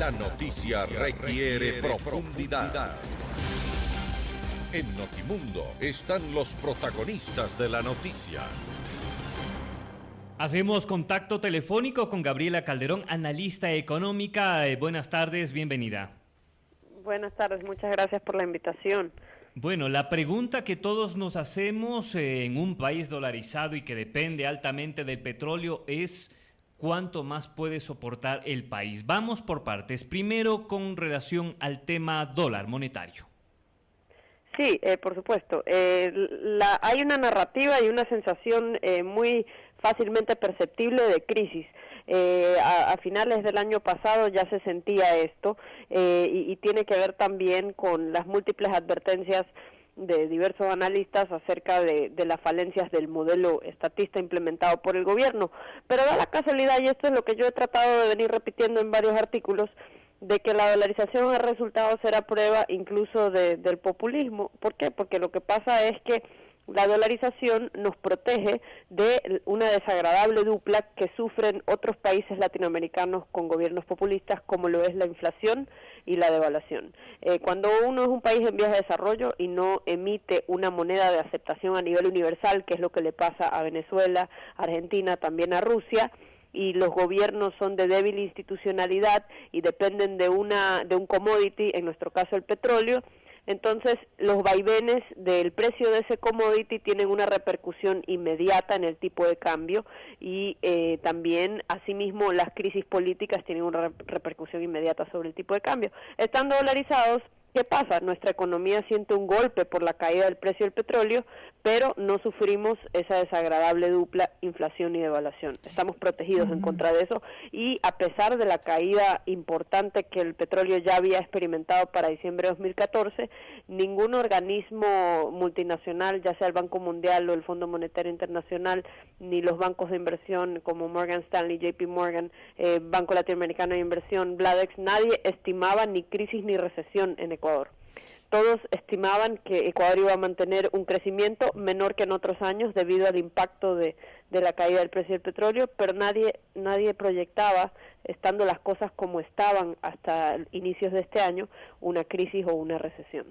La noticia requiere profundidad. En Notimundo están los protagonistas de la noticia. Hacemos contacto telefónico con Gabriela Calderón, analista económica. Buenas tardes, bienvenida. Buenas tardes, muchas gracias por la invitación. Bueno, la pregunta que todos nos hacemos en un país dolarizado y que depende altamente del petróleo es ¿cuánto más puede soportar el país? Vamos por partes. Primero, con relación al tema dólar monetario. Sí, por supuesto. Hay una narrativa y una sensación muy fácilmente perceptible de crisis. A finales del año pasado ya se sentía esto y tiene que ver también con las múltiples advertencias de diversos analistas acerca de las falencias del modelo estatista implementado por el gobierno. Pero da la casualidad, y esto es lo que yo he tratado de venir repitiendo en varios artículos, de que la dolarización ha resultado ser a prueba incluso del populismo. ¿Por qué? Porque lo que pasa es que la dolarización nos protege de una desagradable dupla que sufren otros países latinoamericanos con gobiernos populistas, como lo es la inflación y la devaluación. Cuando uno es un país en vías de desarrollo y no emite una moneda de aceptación a nivel universal, que es lo que le pasa a Venezuela, Argentina, también a Rusia, y los gobiernos son de débil institucionalidad y dependen de un commodity, en nuestro caso el petróleo, entonces los vaivenes del precio de ese commodity tienen una repercusión inmediata en el tipo de cambio y también asimismo las crisis políticas tienen una repercusión inmediata sobre el tipo de cambio. Estando dolarizados, ¿qué pasa? Nuestra economía siente un golpe por la caída del precio del petróleo, pero no sufrimos esa desagradable dupla inflación y devaluación. Estamos protegidos en contra de eso y a pesar de la caída importante que el petróleo ya había experimentado para diciembre de 2014, ningún organismo multinacional, ya sea el Banco Mundial o el Fondo Monetario Internacional, ni los bancos de inversión como Morgan Stanley, JP Morgan, Banco Latinoamericano de Inversión, Bladex, nadie estimaba ni crisis ni recesión en Ecuador. Todos estimaban que Ecuador iba a mantener un crecimiento menor que en otros años debido al impacto de la caída del precio del petróleo, pero nadie proyectaba, estando las cosas como estaban hasta inicios de este año, una crisis o una recesión.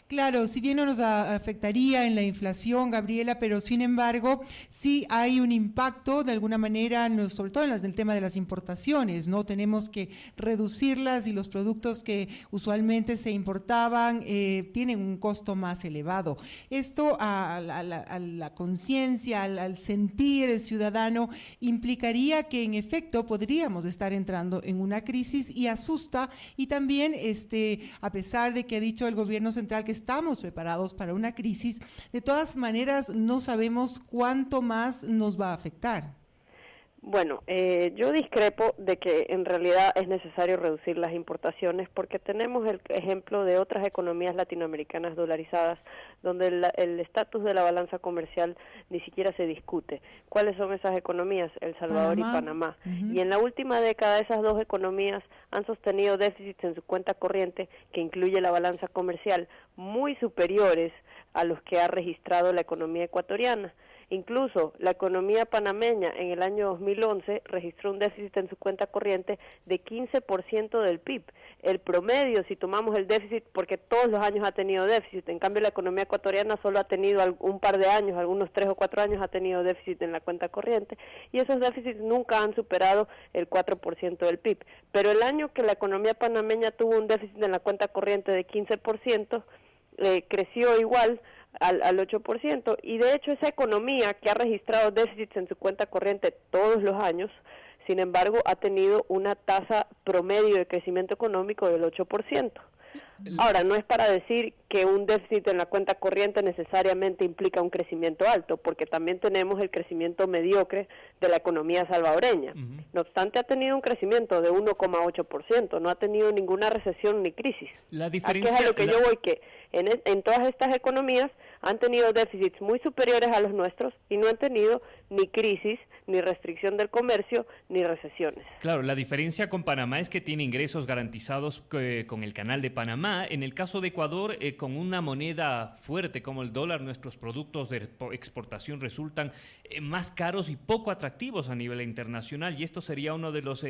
Claro, si bien no nos afectaría en la inflación, Gabriela, pero sin embargo sí hay un impacto de alguna manera, sobre todo en el tema de las importaciones, ¿no? Tenemos que reducirlas y los productos que usualmente se importaban tienen un costo más elevado. Esto a la conciencia, al sentir ciudadano, implicaría que en efecto podríamos estar entrando en una crisis y asusta, y también a pesar de que ha dicho el gobierno central que estamos preparados para una crisis, de todas maneras no sabemos cuánto más nos va a afectar. Bueno, yo discrepo de que en realidad es necesario reducir las importaciones porque tenemos el ejemplo de otras economías latinoamericanas dolarizadas donde el estatus de la balanza comercial ni siquiera se discute. ¿Cuáles son esas economías? El Salvador y Panamá. Y en la última década esas dos economías han sostenido déficits en su cuenta corriente, que incluye la balanza comercial, muy superiores a los que ha registrado la economía ecuatoriana. Incluso la economía panameña en el año 2011 registró un déficit en su cuenta corriente de 15% del PIB. El promedio, si tomamos el déficit, porque todos los años ha tenido déficit, en cambio la economía ecuatoriana solo ha tenido un par de años, algunos 3 o 4 años ha tenido déficit en la cuenta corriente, y esos déficits nunca han superado el 4% del PIB. Pero el año que la economía panameña tuvo un déficit en la cuenta corriente de 15%, creció igual al 8%, y de hecho esa economía que ha registrado déficits en su cuenta corriente todos los años, sin embargo ha tenido una tasa promedio de crecimiento económico del 8%. Ahora, no es para decir que un déficit en la cuenta corriente necesariamente implica un crecimiento alto, porque también tenemos el crecimiento mediocre de la economía salvadoreña. No obstante, ha tenido un crecimiento de 1,8%, no ha tenido ninguna recesión ni crisis. La diferencia, Aquí es a lo que yo voy, que en todas estas economías han tenido déficits muy superiores a los nuestros y no han tenido ni crisis, ni restricción del comercio, ni recesiones. Claro, la diferencia con Panamá es que tiene ingresos garantizados con el Canal de Panamá. En el caso de Ecuador, con una moneda fuerte como el dólar, nuestros productos de exportación resultan más caros y poco atractivos a nivel internacional, y esto sería uno de los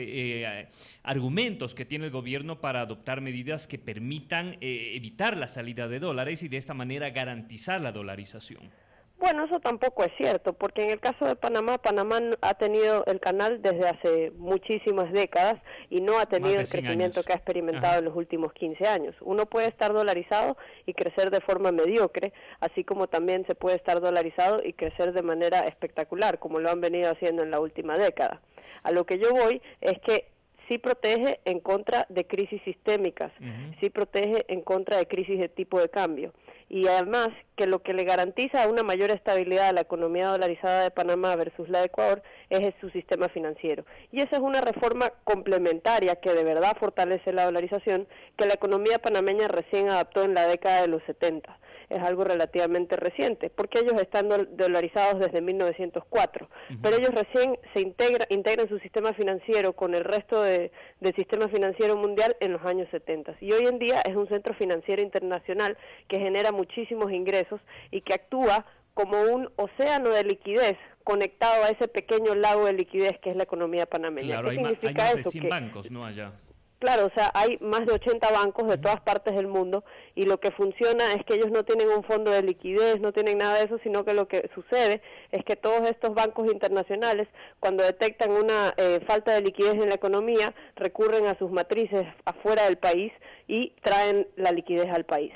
argumentos que tiene el gobierno para adoptar medidas que permitan evitar la salida de dólares y de esta manera garantizar la dolarización. Bueno, eso tampoco es cierto, porque en el caso de Panamá, Panamá ha tenido el canal desde hace muchísimas décadas y no ha tenido el crecimiento que ha experimentado en los últimos 15 años. Uno puede estar dolarizado y crecer de forma mediocre, así como también se puede estar dolarizado y crecer de manera espectacular, como lo han venido haciendo en la última década. A lo que yo voy es que sí protege en contra de crisis sistémicas, sí protege en contra de crisis de tipo de cambio. Y además que lo que le garantiza una mayor estabilidad a la economía dolarizada de Panamá versus la de Ecuador es su sistema financiero. Y esa es una reforma complementaria que de verdad fortalece la dolarización, que la economía panameña recién adaptó en la década de los 70. Es algo relativamente reciente, porque ellos están dolarizados desde 1904, pero ellos recién se integran su sistema financiero con el resto del sistema financiero mundial en los años 70. Y hoy en día es un centro financiero internacional que genera muchísimos ingresos y que actúa como un océano de liquidez conectado a ese pequeño lago de liquidez que es la economía panameña. Claro, hay más de 100 bancos, ¿no? Allá. Claro, o sea, hay más de 80 bancos de todas partes del mundo y lo que funciona es que ellos no tienen un fondo de liquidez, no tienen nada de eso, sino que lo que sucede es que todos estos bancos internacionales, cuando detectan una falta de liquidez en la economía, recurren a sus matrices afuera del país y traen la liquidez al país.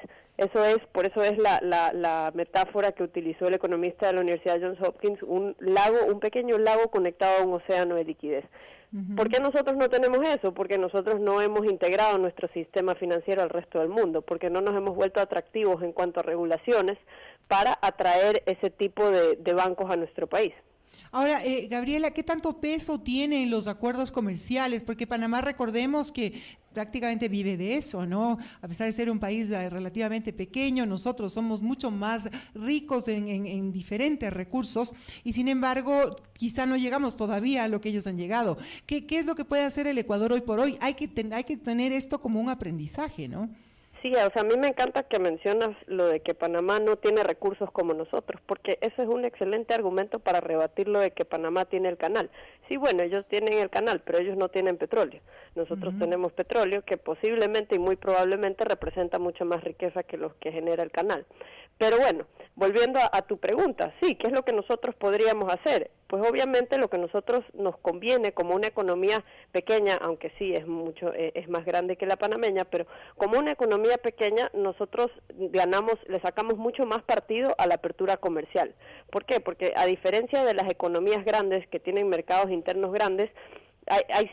Por eso es la metáfora que utilizó el economista de la Universidad Johns Hopkins, un pequeño lago conectado a un océano de liquidez. ¿Por qué nosotros no tenemos eso? Porque nosotros no hemos integrado nuestro sistema financiero al resto del mundo, porque no nos hemos vuelto atractivos en cuanto a regulaciones para atraer ese tipo de bancos a nuestro país. Ahora, Gabriela, ¿qué tanto peso tienen los acuerdos comerciales? Porque Panamá, recordemos que prácticamente vive de eso, ¿no? A pesar de ser un país relativamente pequeño, nosotros somos mucho más ricos en diferentes recursos y sin embargo, quizá no llegamos todavía a lo que ellos han llegado. ¿Qué es lo que puede hacer el Ecuador hoy por hoy? Hay que tener esto como un aprendizaje, ¿no? Sí, o sea, a mí me encanta que mencionas lo de que Panamá no tiene recursos como nosotros, porque eso es un excelente argumento para rebatir lo de que Panamá tiene el canal. Sí, bueno, ellos tienen el canal, pero ellos no tienen petróleo. Nosotros tenemos petróleo que posiblemente y muy probablemente representa mucho más riqueza que los que genera el canal. Pero bueno, volviendo a tu pregunta, sí, ¿qué es lo que nosotros podríamos hacer? Pues obviamente lo que nosotros nos conviene como una economía pequeña, aunque sí es más grande que la panameña, pero como una economía pequeña nosotros le sacamos mucho más partido a la apertura comercial. ¿Por qué? Porque a diferencia de las economías grandes que tienen mercados internos grandes, hay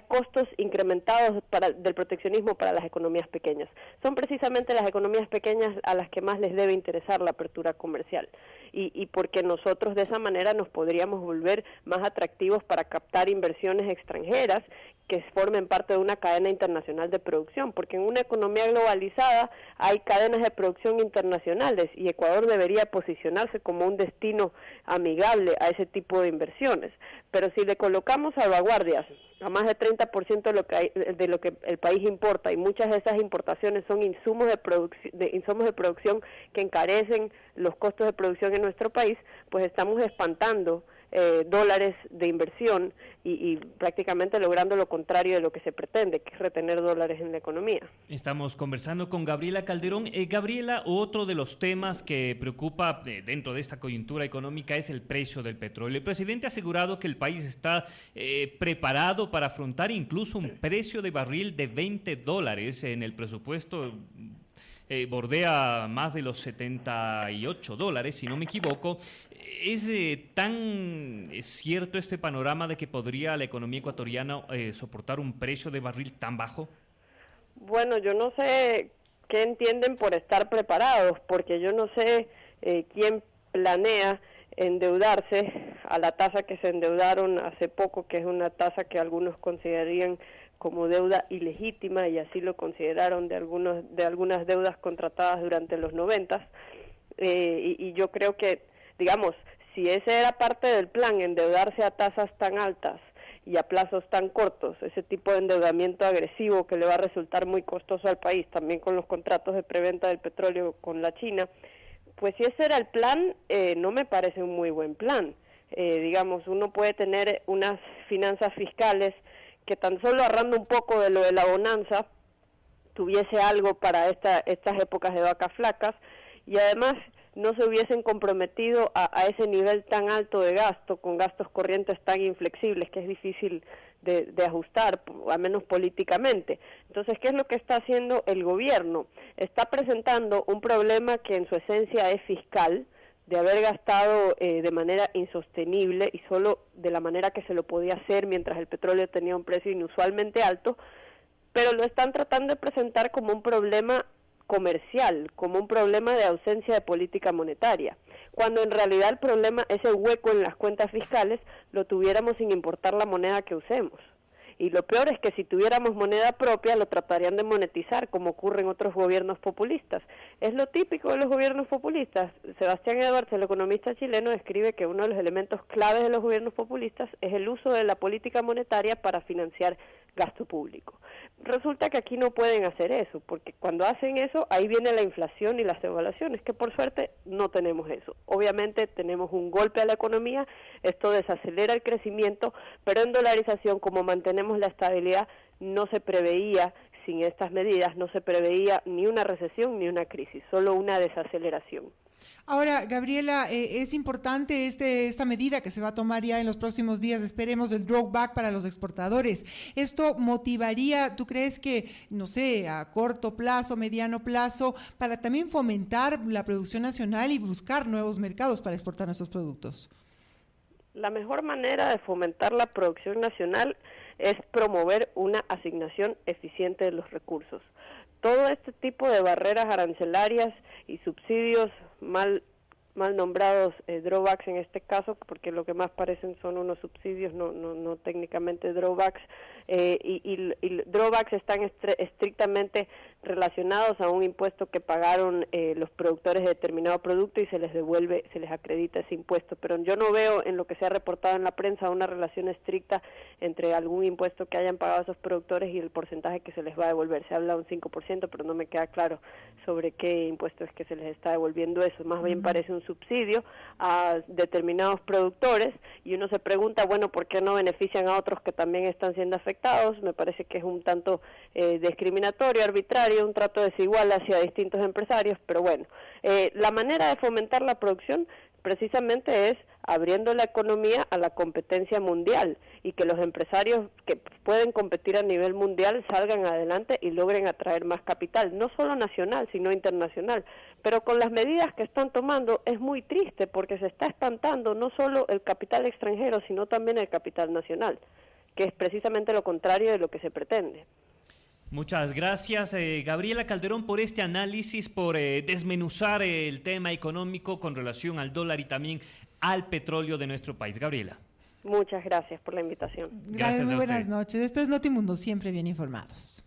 costos incrementados del proteccionismo para las economías pequeñas. Son precisamente las economías pequeñas a las que más les debe interesar la apertura comercial y porque nosotros de esa manera nos podríamos volver más atractivos para captar inversiones extranjeras que formen parte de una cadena internacional de producción, porque en una economía globalizada hay cadenas de producción internacionales y Ecuador debería posicionarse como un destino amigable a ese tipo de inversiones. Pero si le colocamos salvaguardias a más de 30% de lo que el país importa y muchas de esas importaciones son insumos de producción que encarecen los costos de producción en nuestro país, pues estamos espantando dólares de inversión y prácticamente logrando lo contrario de lo que se pretende, que es retener dólares en la economía. Estamos conversando con Gabriela Calderón. Gabriela, otro de los temas que preocupa dentro de esta coyuntura económica es el precio del petróleo. El presidente ha asegurado que el país está preparado para afrontar incluso un precio de barril de $20 en el presupuesto. Bordea más de los $78, si no me equivoco. ¿Es tan cierto este panorama de que podría la economía ecuatoriana soportar un precio de barril tan bajo? Bueno, yo no sé qué entienden por estar preparados, porque yo no sé quién planea endeudarse a la tasa que se endeudaron hace poco, que es una tasa que algunos considerarían como deuda ilegítima y así lo consideraron de algunas deudas contratadas durante los 90. y yo creo que, digamos, si ese era parte del plan, endeudarse a tasas tan altas y a plazos tan cortos, ese tipo de endeudamiento agresivo que le va a resultar muy costoso al país, también con los contratos de preventa del petróleo con la China, pues si ese era el plan, no me parece un muy buen plan. Digamos, uno puede tener unas finanzas fiscales que tan solo ahorrando un poco de lo de la bonanza, tuviese algo para estas épocas de vacas flacas, y además no se hubiesen comprometido a ese nivel tan alto de gasto, con gastos corrientes tan inflexibles que es difícil de ajustar, al menos políticamente. Entonces, ¿qué es lo que está haciendo el gobierno? Está presentando un problema que en su esencia es fiscal, de haber gastado de manera insostenible y solo de la manera que se lo podía hacer mientras el petróleo tenía un precio inusualmente alto, pero lo están tratando de presentar como un problema comercial, como un problema de ausencia de política monetaria, cuando en realidad el problema, ese hueco en las cuentas fiscales, lo tuviéramos sin importar la moneda que usemos. Y lo peor es que si tuviéramos moneda propia lo tratarían de monetizar, como ocurre en otros gobiernos populistas. Es lo típico de los gobiernos populistas. Sebastián Edwards, el economista chileno, describe que uno de los elementos claves de los gobiernos populistas es el uso de la política monetaria para financiar gasto público. Resulta que aquí no pueden hacer eso, porque cuando hacen eso, ahí viene la inflación y las devaluaciones, que por suerte no tenemos eso. Obviamente tenemos un golpe a la economía, esto desacelera el crecimiento, pero en dolarización, como mantenemos la estabilidad, no se preveía, sin estas medidas, no se preveía ni una recesión ni una crisis, solo una desaceleración. Ahora, Gabriela, es importante esta medida que se va a tomar ya en los próximos días, esperemos, el drawback para los exportadores. ¿Esto motivaría, tú crees que, no sé, a corto plazo, mediano plazo, para también fomentar la producción nacional y buscar nuevos mercados para exportar nuestros productos? La mejor manera de fomentar la producción nacional es promover una asignación eficiente de los recursos. Todo este tipo de barreras arancelarias y subsidios mal nombrados, drawbacks en este caso, porque lo que más parecen son unos subsidios, no técnicamente drawbacks, y drawbacks están estrictamente relacionados a un impuesto que pagaron los productores de determinado producto y se les devuelve, se les acredita ese impuesto, pero yo no veo en lo que se ha reportado en la prensa una relación estricta entre algún impuesto que hayan pagado esos productores y el porcentaje que se les va a devolver. Se habla de un 5%, pero no me queda claro sobre qué impuesto es que se les está devolviendo eso, más bien parece un subsidio a determinados productores y uno se pregunta, bueno, ¿por qué no benefician a otros que también están siendo afectados? Me parece que es un tanto discriminatorio, arbitrario, un trato desigual hacia distintos empresarios, pero bueno, la manera de fomentar la producción precisamente es abriendo la economía a la competencia mundial y que los empresarios que pueden competir a nivel mundial salgan adelante y logren atraer más capital, no solo nacional, sino internacional. Pero con las medidas que están tomando es muy triste porque se está espantando no solo el capital extranjero, sino también el capital nacional, que es precisamente lo contrario de lo que se pretende. Muchas gracias, Gabriela Calderón, por este análisis, por desmenuzar el tema económico con relación al dólar y también al petróleo de nuestro país. Gabriela. Muchas gracias por la invitación. Gracias, muy buenas noches. Esto es Notimundo, siempre bien informados.